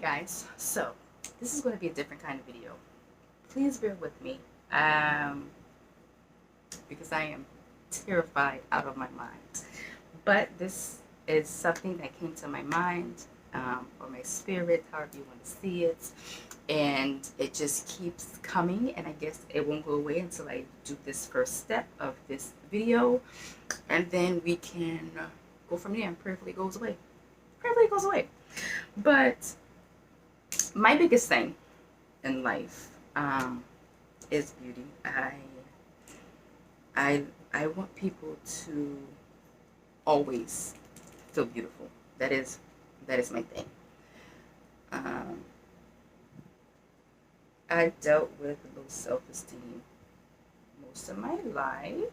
guys, so this is going to be a different kind of video. Please bear with me, because I am terrified out of my mind. But this is something that came to my mind, or my spirit, however you want to see it, and it just keeps coming. And I guess it won't go away until I do this first step of this video, and then we can go from there. And prayerfully goes away. Prayerfully goes away. But my biggest thing in life is beauty. I I want people to always feel beautiful. That is my thing. Um, I dealt with low self-esteem most of my life.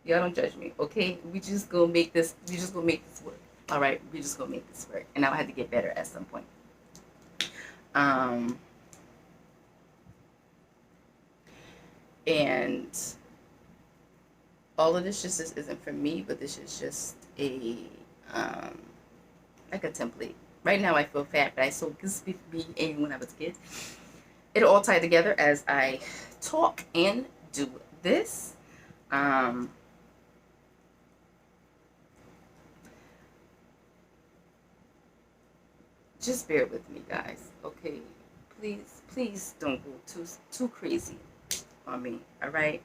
Y'all don't judge me, okay? We just gonna make this. We just gonna make this work. All right, we just gonna make this work, and I'll have to get better at some point. Um, and all of this just isn't for me, but this is just a um, like a template. Right now, I feel fat, but I so this be me and when I was a kid. It all tied together as I talk and do this. Um, just bear with me, guys. Okay, please don't go too crazy on me. All right.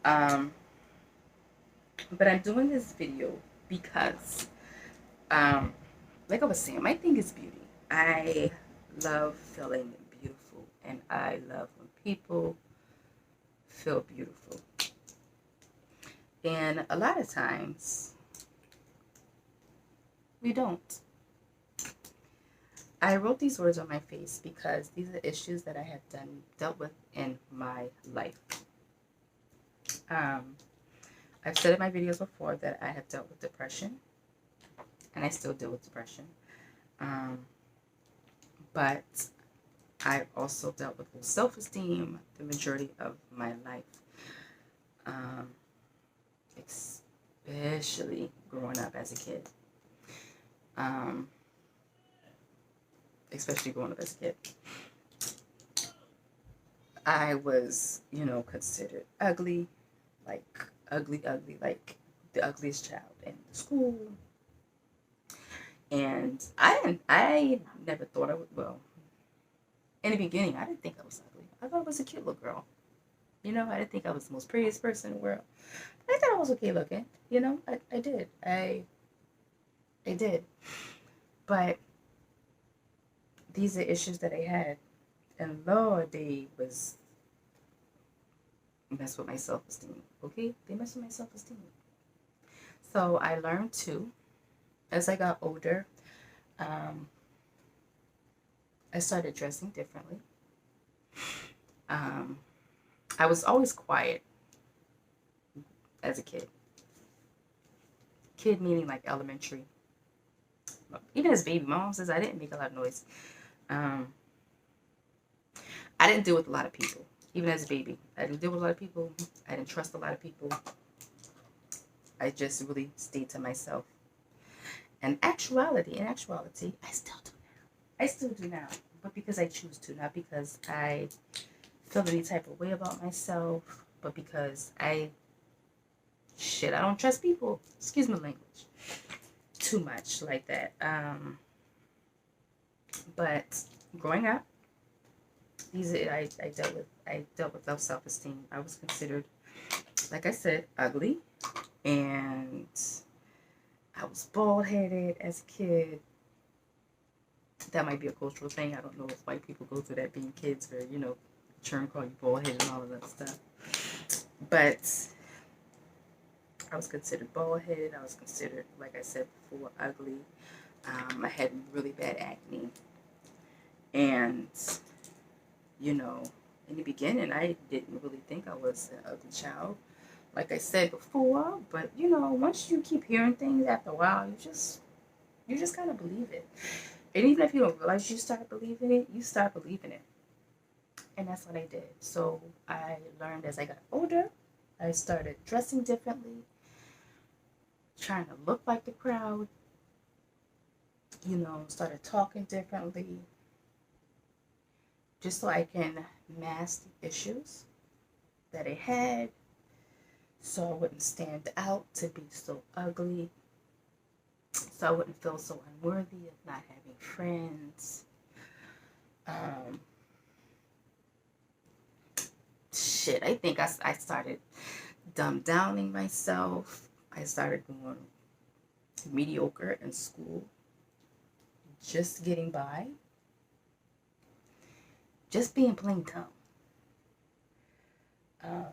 Um, but I'm doing this video because, um, like I was saying, my thing is beauty. I love feeling beautiful, and I love when people feel beautiful. And a lot of times we don't. I wrote these words on my face because these are issues that I have dealt with in my life. Um, I've said in my videos before that I have dealt with depression, and I still deal with depression. Um, but I've also dealt with low self-esteem the majority of my life, um, especially growing up as a kid. Um, especially growing up as a kid. I was, considered ugly, like ugly, like the ugliest child in the school. And I never thought I would, well, in the beginning, I didn't think I was ugly. I thought I was a cute little girl. I didn't think I was the most prettiest person in the world. But I thought I was okay looking. I did. I did. But these are issues that I had. And Lord, they was mess with my self-esteem. Okay? They mess with my self-esteem. So I learned too, as I got older, um, I started dressing differently. Um, I was always quiet as a kid. Kid meaning like elementary. Even as a baby, my mom says I didn't make a lot of noise. Um, I didn't deal with a lot of people. Even as a baby, I didn't deal with a lot of people. I didn't trust a lot of people. I just really stayed to myself. In actuality, I still do now. I still do now, but because I choose to, not because I feel any type of way about myself, but because I don't trust people. Excuse my language. Too much like that. But growing up, I dealt with low self-esteem. I was considered, like I said, ugly, and I was bald-headed as a kid. That might be a cultural thing. I don't know if white people go through that being kids, where children call you bald-headed and all of that stuff. But I was considered bald-headed. I was considered, like I said before, ugly. I had really bad acne, and in the beginning, I didn't really think I was an ugly child, like I said before. But once you keep hearing things, after a while, you just kind of believe it. And even if you don't realize you start believing it, you start believing it. And that's what I did. So I learned as I got older. I started dressing differently, trying to look like the crowd, you know, started talking differently just so I can mask the issues that I had, so I wouldn't stand out to be so ugly, so I wouldn't feel so unworthy of not having friends. Um, shit, I think I started dumb downing myself. I started doing mediocre in school, just getting by, just being plain dumb. Um,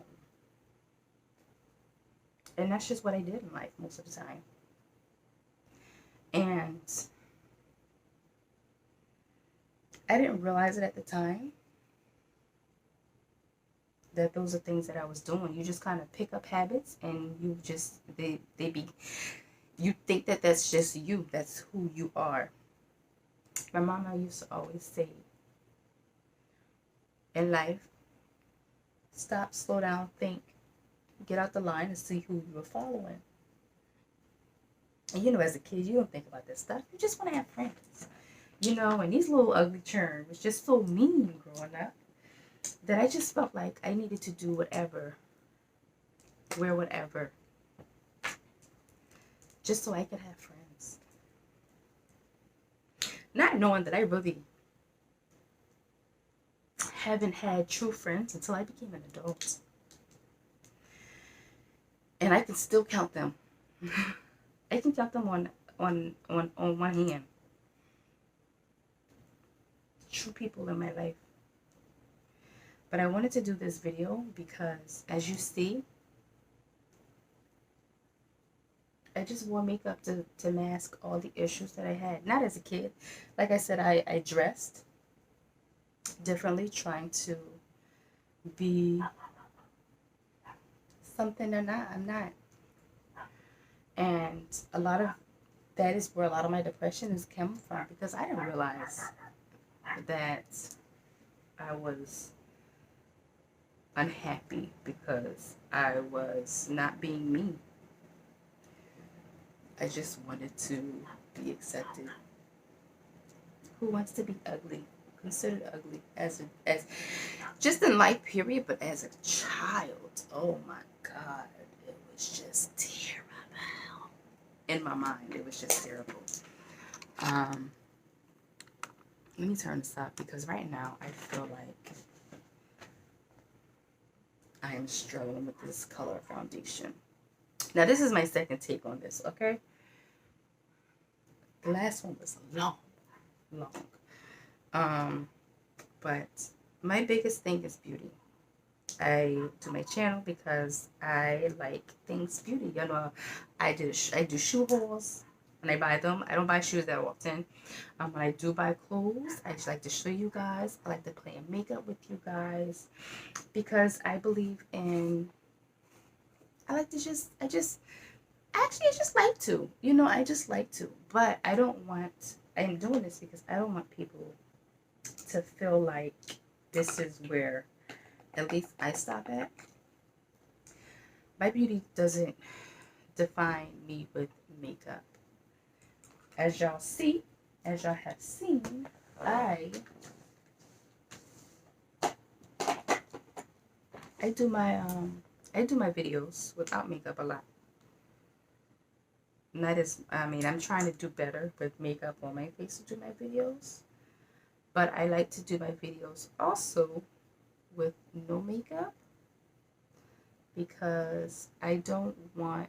and that's just what I did in life most of the time. And I didn't realize it at the time that those are things that I was doing. You just kind of pick up habits, and you just they be you think that that's just you. That's who you are. My mama used to always say, in life, stop, slow down, think, get out the line, and see who you are following. And you know, as a kid, you don't think about this stuff. You just want to have friends. You know, and these little ugly churn was just so mean growing up that I just felt like I needed to do whatever, wear whatever, just so I could have friends. Not knowing that I really haven't had true friends until I became an adult. And I can still count them. I can count them on one hand. True people in my life. But I wanted to do this video because, as you see, I just wore makeup to mask all the issues that I had. Not as a kid. Like I said, I dressed differently, trying to be something I'm not. And a lot of that is where a lot of my depression is coming from, because I didn't realize that I was unhappy because I was not being me. I just wanted to be accepted. Who wants to be ugly? Considered ugly as just in life period, but as a child, oh my God, it was just terrible. In my mind, it was just terrible. Let me turn this up because right now I feel like I am struggling with this color foundation. Now this is my second take on this, okay? The last one was long. But my biggest thing is beauty. I do my channel because I like things beauty. You know, I do shoe hauls and I buy them. I don't buy shoes that often. When I do buy clothes, I just like to show you guys. I like to play in makeup with you guys because I believe in. I just like to. You know, I just like to. But I don't want. I'm doing this because I don't want people to feel like this is where at least I stop at. My beauty doesn't define me with makeup. As y'all have seen, I do my videos without makeup a lot. And that is, I mean, I'm trying to do better with makeup on my face to do my videos. But I like to do my videos also with no makeup because I don't want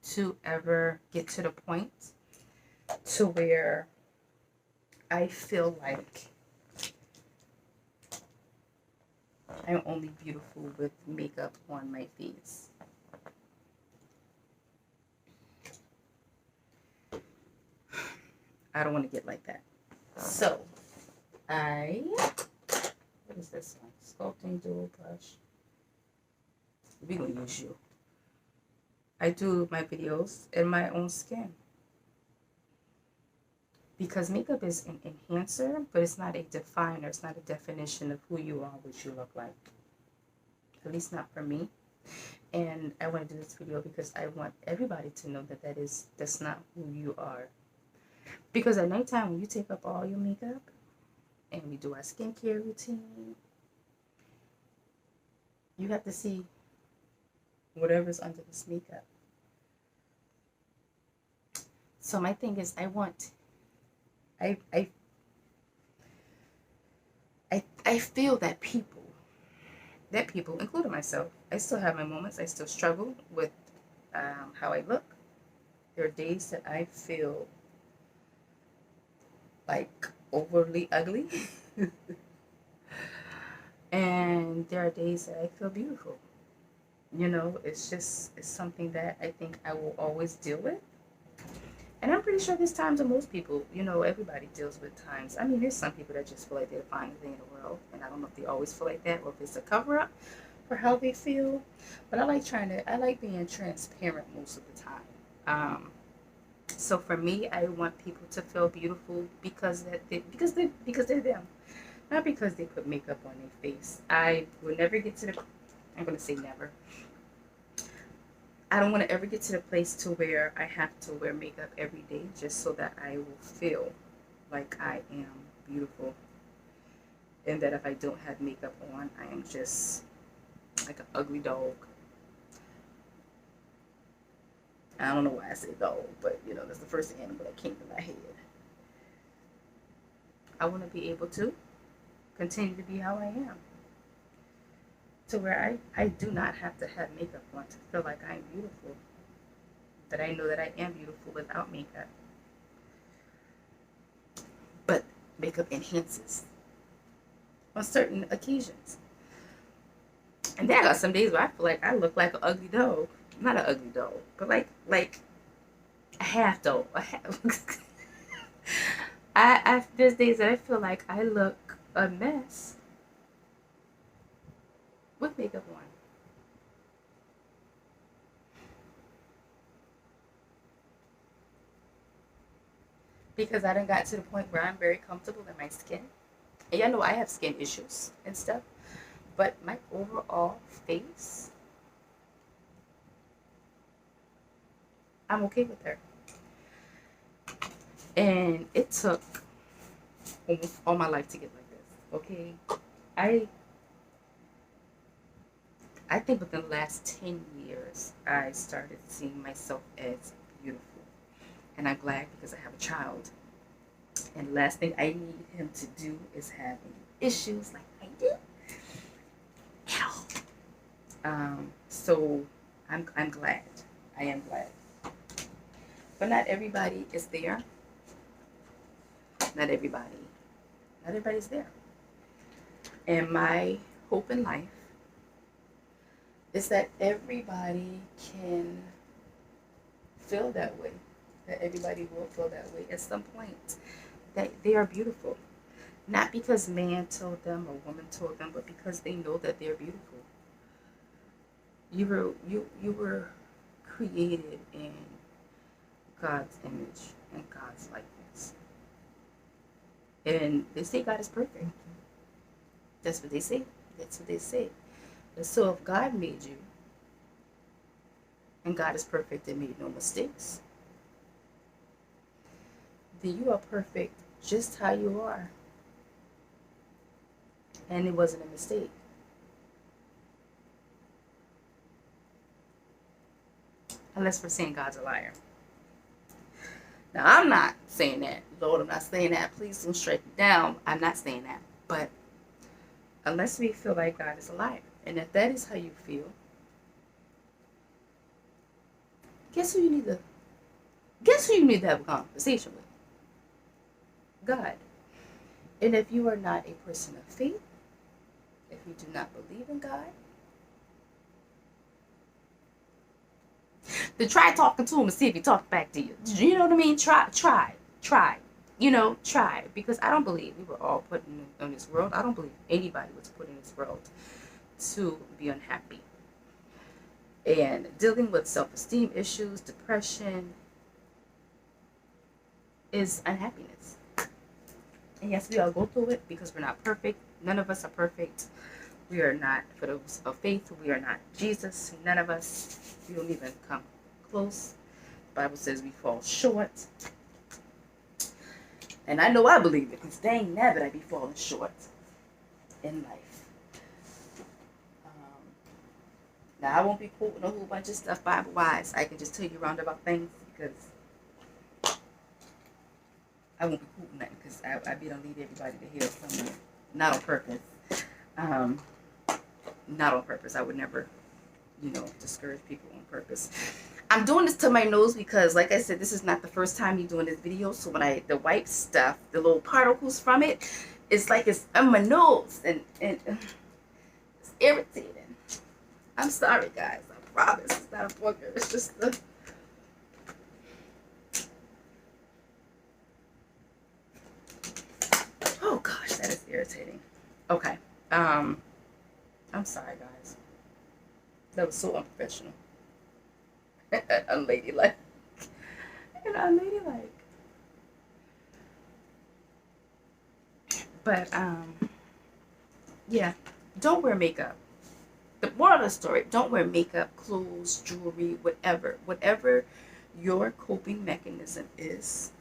to ever get to the point to where I feel like I'm only beautiful with makeup on my face. I don't want to get like that. So, what is this one? Sculpting dual brush. We're going to use you. I do my videos in my own skin. Because makeup is an enhancer, but it's not a definer. It's not a definition of who you are, what you look like. At least not for me. And I want to do this video because I want everybody to know that that's not who you are. Because at nighttime, when you take up all your makeup and we do our skincare routine, you have to see whatever's under this makeup. So my thing is, I, I, I feel that people, including myself, I still have my moments. I still struggle with how I look. There are days that I feel like overly ugly. And there are days that I feel beautiful. It's something that I think I will always deal with. And I'm pretty sure there's times of most people, everybody deals with times. I mean, there's some people that just feel like they're the finest thing in the world. And I don't know if they always feel like that or if it's a cover up for how they feel. But I like being transparent most of the time. So for me, I want people to feel beautiful because they're them, not because they put makeup on their face. I will never get to the. I'm gonna say never. I don't want to ever get to the place to where I have to wear makeup every day just so that I will feel like I am beautiful, and that if I don't have makeup on, I am just like an ugly dog. I don't know why I say dog, but that's the first animal that came to my head. I want to be able to continue to be how I am, to where I do not have to have makeup on to feel like I'm beautiful. That I know that I am beautiful without makeup. But makeup enhances on certain occasions. And there are some days where I feel like I look like an ugly dog. Not an ugly dog, but like a half dog. A half. There's days that I feel like I look a mess with makeup on. Because I done got to the point where I'm very comfortable in my skin. And y'all know I have skin issues and stuff. But my overall face, I'm okay with her. And it took almost all my life to get like this. Okay? I I think within the last 10 years, I started seeing myself as beautiful. And I'm glad because I have a child. And the last thing I need him to do is have any issues like I do. Ow. So I'm glad. I am glad. But not everybody is there. Not everybody. Not everybody's there. And my hope in life is that everybody can feel that way. That everybody will feel that way at some point. That they are beautiful. Not because man told them or woman told them, but because they know that they're beautiful. You were created in God's image and God's likeness. And they say God is perfect. That's what they say. That's what they say. And so if God made you, and God is perfect and made no mistakes, then you are perfect just how you are. And it wasn't a mistake. Unless we're saying God's a liar. Now, I'm not saying that. Lord, I'm not saying that. Please don't strike me down. I'm not saying that. But unless we feel like God is a liar, and if that is how you feel, guess who you need to have a conversation with? God. And if you are not a person of faith, if you do not believe in God, then try talking to him and see if he talks back to you. You know what I mean? Try. Try. Try. Because I don't believe we were all put in this world. I don't believe anybody was put in this world to be unhappy. And dealing with self-esteem issues, depression, is unhappiness. And yes, we all go through it because we're not perfect. None of us are perfect. We are not, for those of faith, we are not Jesus. None of us. We don't even come close. The Bible says we fall short. And I know I believe it, because dang nabbit, I be falling short in life. Um, Now, I won't be quoting a whole bunch of stuff Bible-wise. I can just tell you roundabout things, because I won't be quoting nothing, because I be don't lead everybody to hear somewhere. Not on purpose. Um, Not on purpose. I would never, discourage people on purpose. I'm doing this to my nose because, like I said, this is not the first time you're doing this video. So when the white stuff, the little particles from it, it's like it's on my nose, and it's irritating. I'm sorry, guys. I promise it's not a booger. It's just the... Oh gosh, that is irritating. Okay. I'm sorry, guys. That was so unprofessional. Unladylike. And unladylike. But yeah. Don't wear makeup. The moral of the story, don't wear makeup, clothes, jewelry, whatever. Whatever your coping mechanism is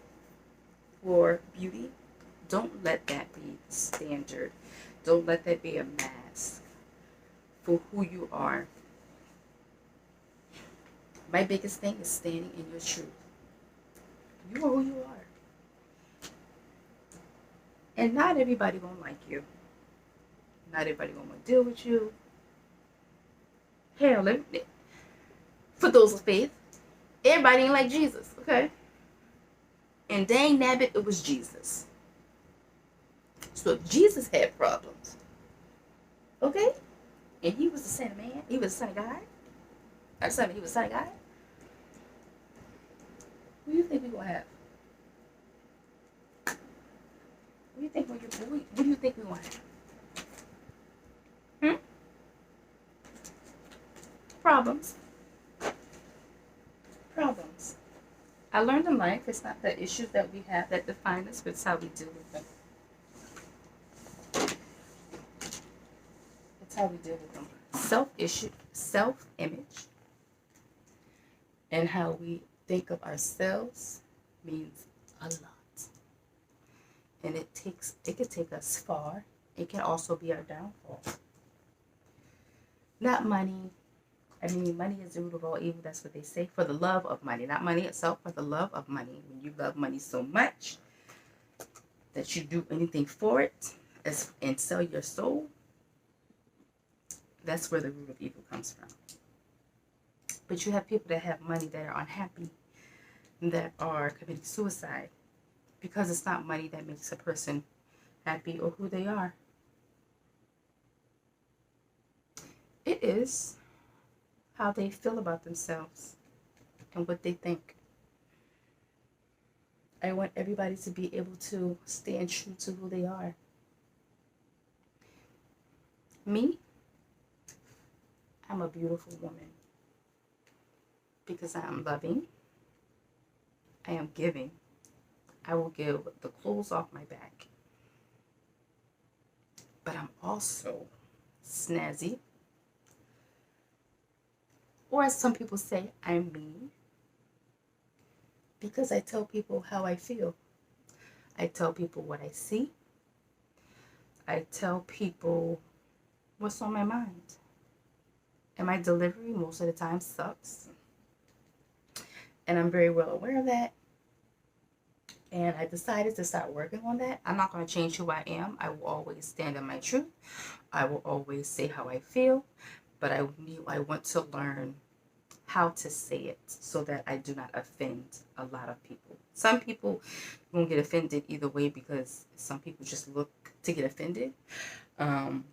for beauty, don't let that be standard. Don't let that be a mask for who you are. My biggest thing is standing in your truth. You are who you are. And not everybody gonna like you. Not everybody gonna want to deal with you. Hell, for those of faith, everybody ain't like Jesus, okay? And dang nabbit, it was Jesus. So if Jesus had problems, okay, and he was the son of man, he was the son of God, he was the son of God, who do you think we're gonna have? What do you think we're gonna have? Problems. Problems. I learned in life, it's not the issues that we have that define us, but it's how we deal with them. It's how we deal with them. Self-image, and how we think of ourselves means a lot. And it can take us far. It can also be our downfall. Not money. I mean, money is the root of all evil. That's what they say. For the love of money. Not money itself, but the love of money. When you love money so much that you do anything for it and sell your soul, that's where the root of evil comes from. But you have people that have money that are unhappy, that are committing suicide, because it's not money that makes a person happy or who they are. It is how they feel about themselves and what they think. I want everybody to be able to stand true to who they are. Me, I'm a beautiful woman because I am loving, I am giving. I will give the clothes off my back. But I'm also snazzy. Or as some people say, I'm mean. Because I tell people how I feel. I tell people what I see. I tell people what's on my mind. And my delivery most of the time sucks. And I'm very well aware of that. And I decided to start working on that. I'm not going to change who I am. I will always stand in my truth. I will always say how I feel. But I want to learn how to say it so that I do not offend a lot of people. Some people won't get offended either way, because some people just look to get offended. And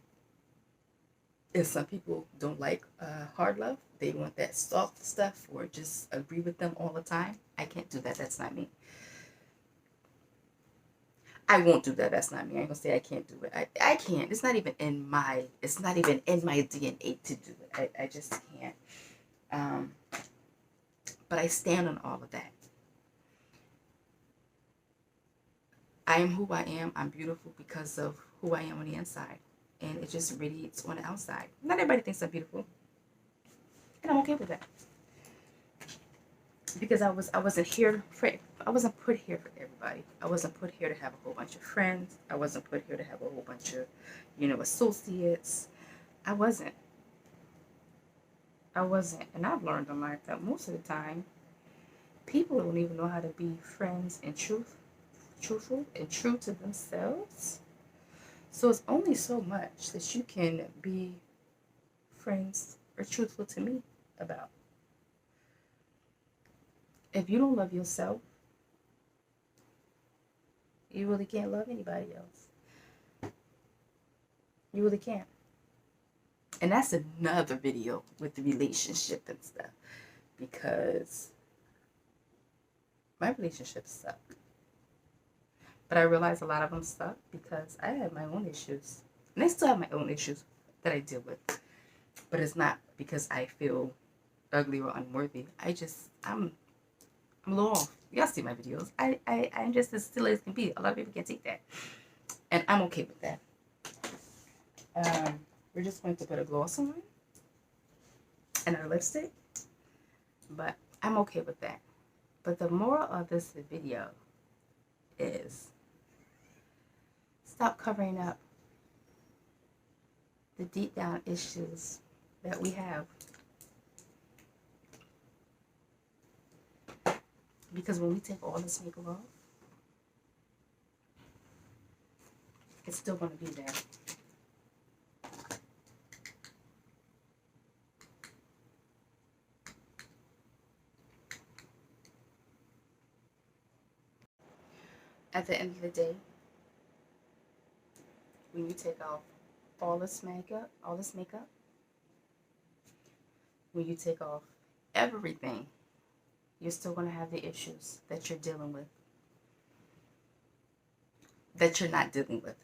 some people don't like hard love. They want that soft stuff, or just agree with them all the time. I can't do that. That's not me. I won't do that. That's not me. I ain't gonna say I can't do it. I can't. It's not even in my DNA to do it. I just can't. But I stand on all of that. I am who I am. I'm beautiful because of who I am on the inside. And it just radiates on the outside. Not everybody thinks I'm beautiful. And I'm okay with that. Because I wasn't here I wasn't put here for everybody. I wasn't put here to have a whole bunch of friends. I wasn't put here to have a whole bunch of, associates. I wasn't. I wasn't. And I've learned in life that most of the time, people don't even know how to be friends and truthful and true to themselves. So it's only so much that you can be friends or truthful to me about. If you don't love yourself, you really can't love anybody else. You really can't. And that's another video with the relationship and stuff. Because my relationships suck. But I realized a lot of them suck because I had my own issues. And I still have my own issues that I deal with. But it's not because I feel ugly or unworthy. I'm a little off. Y'all see my videos. I'm just as silly as can be. A lot of people can't take that. And I'm okay with that. We're just going to put a gloss on and our lipstick. But I'm okay with that. But the moral of this video is stop covering up the deep down issues that we have. Because when we take all this makeup off, it's still going to be there. At the end of the day, when you take off all this makeup, when you take off everything, you're still going to have the issues that you're dealing with, that you're not dealing with.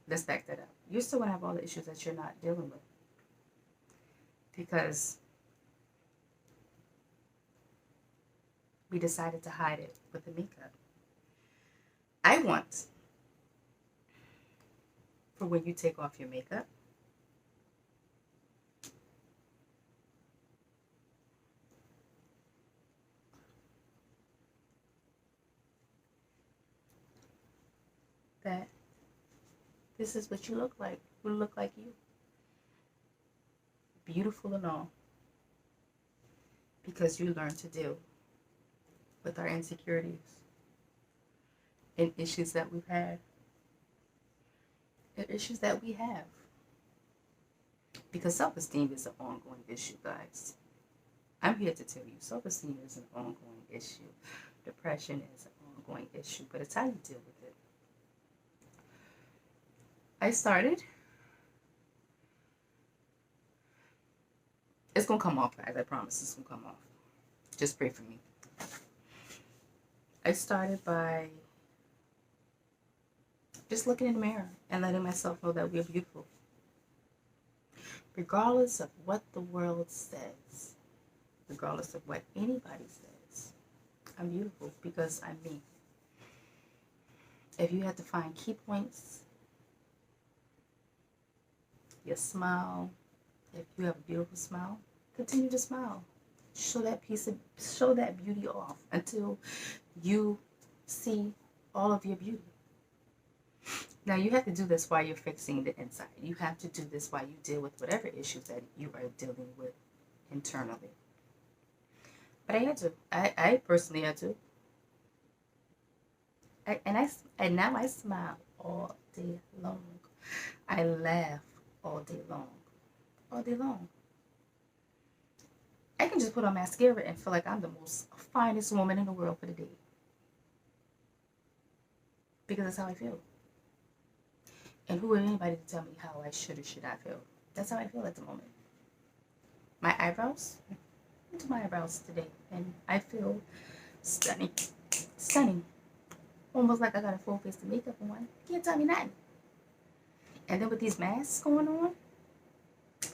Let's back that up. You're still going to have all the issues that you're not dealing with. Because we decided to hide it with the makeup. I want for when you take off your makeup, that this is what you look like. You look like you. Beautiful and all. Because you learn to deal with our insecurities and issues that we've had. And issues that we have. Because self-esteem is an ongoing issue, guys. I'm here to tell you, self-esteem is an ongoing issue. Depression is an ongoing issue, but it's how you deal with it. I started. It's going to come off, guys. I promise it's going to come off. Just pray for me. I started by just looking in the mirror and letting myself know that we're beautiful. Regardless of what the world says, regardless of what anybody says, I'm beautiful because I'm me. If you had to find key points, your smile, if you have a beautiful smile, continue to smile. Show that beauty off until you see all of your beauty. Now, you have to do this while you're fixing the inside. You have to do this while you deal with whatever issues that you are dealing with internally. But I had to. I personally had to. And now I smile all day long. I laugh all day long. All day long. I can just put on mascara and feel like I'm the most finest woman in the world for the day. Because that's how I feel. And who are anybody to tell me how I should or should not feel? That's how I feel at the moment. My eyebrows? I did my eyebrows today. And I feel stunning. Stunning. Almost like I got a full face of makeup on. Can't tell me nothing. And then with these masks going on,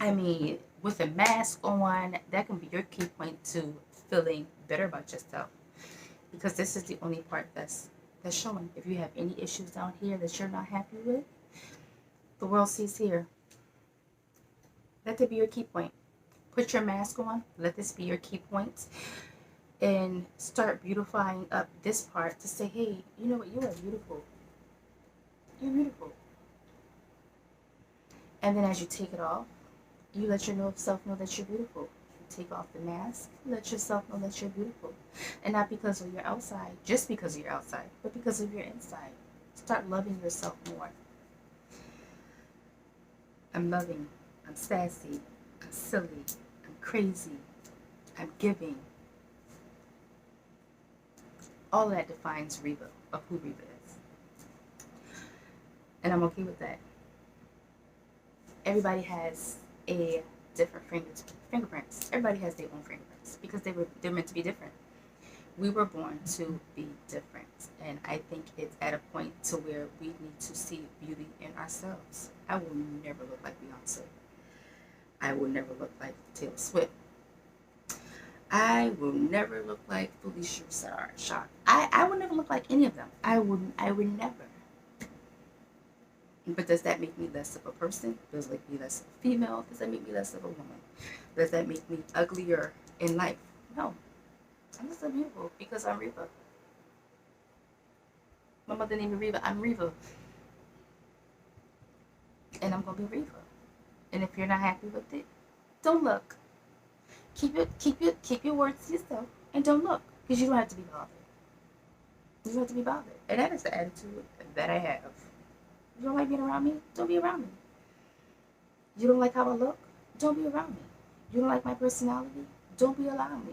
I mean, with a mask on, that can be your key point to feeling better about yourself. Because this is the only part that's showing. If you have any issues down here that you're not happy with, the world sees here. Let that be your key point. Put your mask on. Let this be your key point. and start beautifying up this part to say, hey, you know what, you are beautiful. You're beautiful. And then as you take it off, you let yourself know that you're beautiful. You take off the mask, let yourself know that you're beautiful. And not because of your outside, just because of your outside, but because of your inside. Start loving yourself more. I'm loving, I'm sassy, I'm silly, I'm crazy, I'm giving. All of that defines Reva, of who Reva is. And I'm okay with that. Everybody has a different fingerprints. Everybody has their own fingerprints because they're meant to be different. We were born to be different, and I think it's at a point to where we need to see beauty in ourselves. I will never look like Beyonce. I will never look like Taylor Swift. I will never look like Felicia Rashad. I will never look like any of them. I would never. But does that make me less of a person? Does it make me less of a female? Does that make me less of a woman? Does that make me uglier in life? No. I'm just so beautiful because I'm Reva. My mother named me Reva. I'm Reva. And I'm going to be Reva. And if you're not happy with it, don't look. Keep your words to yourself and don't look. Because you don't have to be bothered. You don't have to be bothered. And that is the attitude that I have. You don't like being around me? Don't be around me. You don't like how I look? Don't be around me. You don't like my personality? Don't be around me.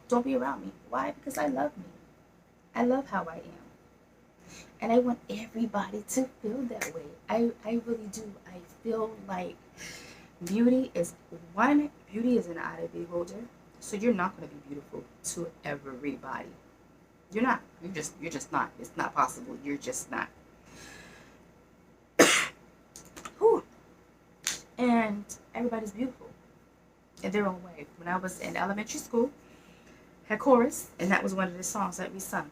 Don't be around me. Why? Because I love me. I love how I am. And I want everybody to feel that way. I really do. I feel like beauty is an eye of the beholder. So you're not going to be beautiful to everybody. You're not. You're just not. It's not possible. You're just not. And everybody's beautiful in their own way. When I was in elementary school, I had chorus, and that was one of the songs that we sung.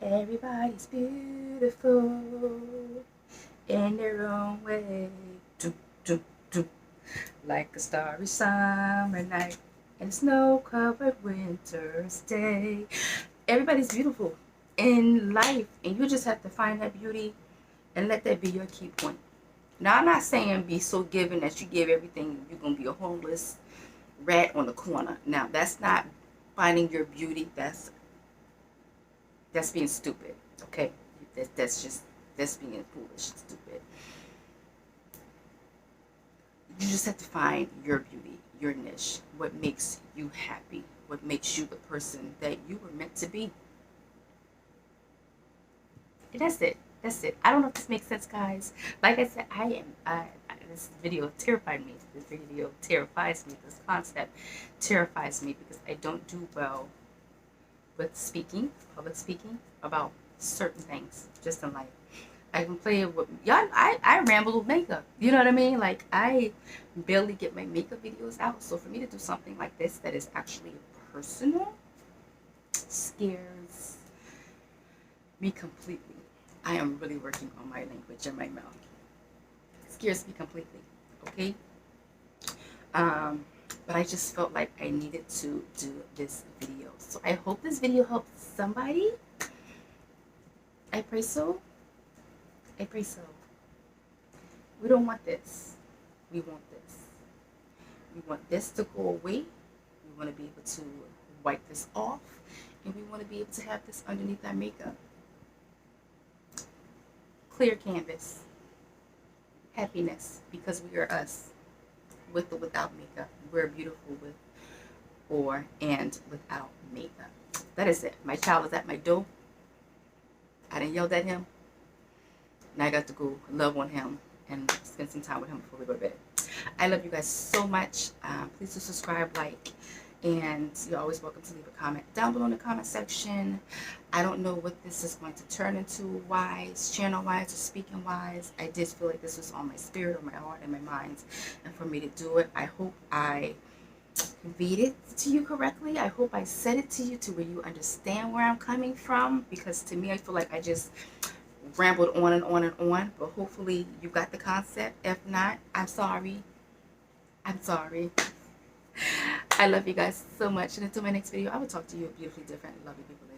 Everybody's beautiful in their own way, do, do, do. Like a starry summer night and a snow-covered winter's day. Everybody's beautiful in life, and you just have to find that beauty and let that be your key point. Now, I'm not saying be so giving that you give everything, you're going to be a homeless rat on the corner. Now, that's not finding your beauty. That's being stupid, okay? That's being foolish, stupid. You just have to find your beauty, your niche, what makes you happy, what makes you the person that you were meant to be. And that's it. That's it. I don't know if this makes sense, guys. Like I said, this video terrified me. This video terrifies me. This concept terrifies me because I don't do well with public speaking about certain things just in life. I can play with y'all. I ramble with makeup. You know what I mean? Like, I barely get my makeup videos out. So for me to do something like this that is actually personal scares me completely. I am really working on my language and my mouth. It scares me completely. Okay? But I just felt like I needed to do this video. So I hope this video helps somebody. I pray so. I pray so. We don't want this. We want this. We want this to go away. We want to be able to wipe this off. And we want to be able to have this underneath our makeup. Clear canvas. Happiness. Because we are us. With or without makeup. We're beautiful with or and without makeup. That is it. My child is at my door. I didn't yell at him. Now I got to go love on him and spend some time with him before we go to bed. I love you guys so much. Please do subscribe, like, and you're always welcome to leave a comment down below in the comment section. I don't know what this is going to turn into channel-wise, or speaking-wise. I did feel like this was on my spirit, or my heart, and my mind, and for me to do it. I hope I read it to you correctly. I hope I said it to you to where you understand where I'm coming from, because to me, I feel like I just rambled on and on and on, but hopefully you got the concept. If not, I'm sorry. I'm sorry. I love you guys so much. And until my next video, I will talk to you beautifully different, lovely people.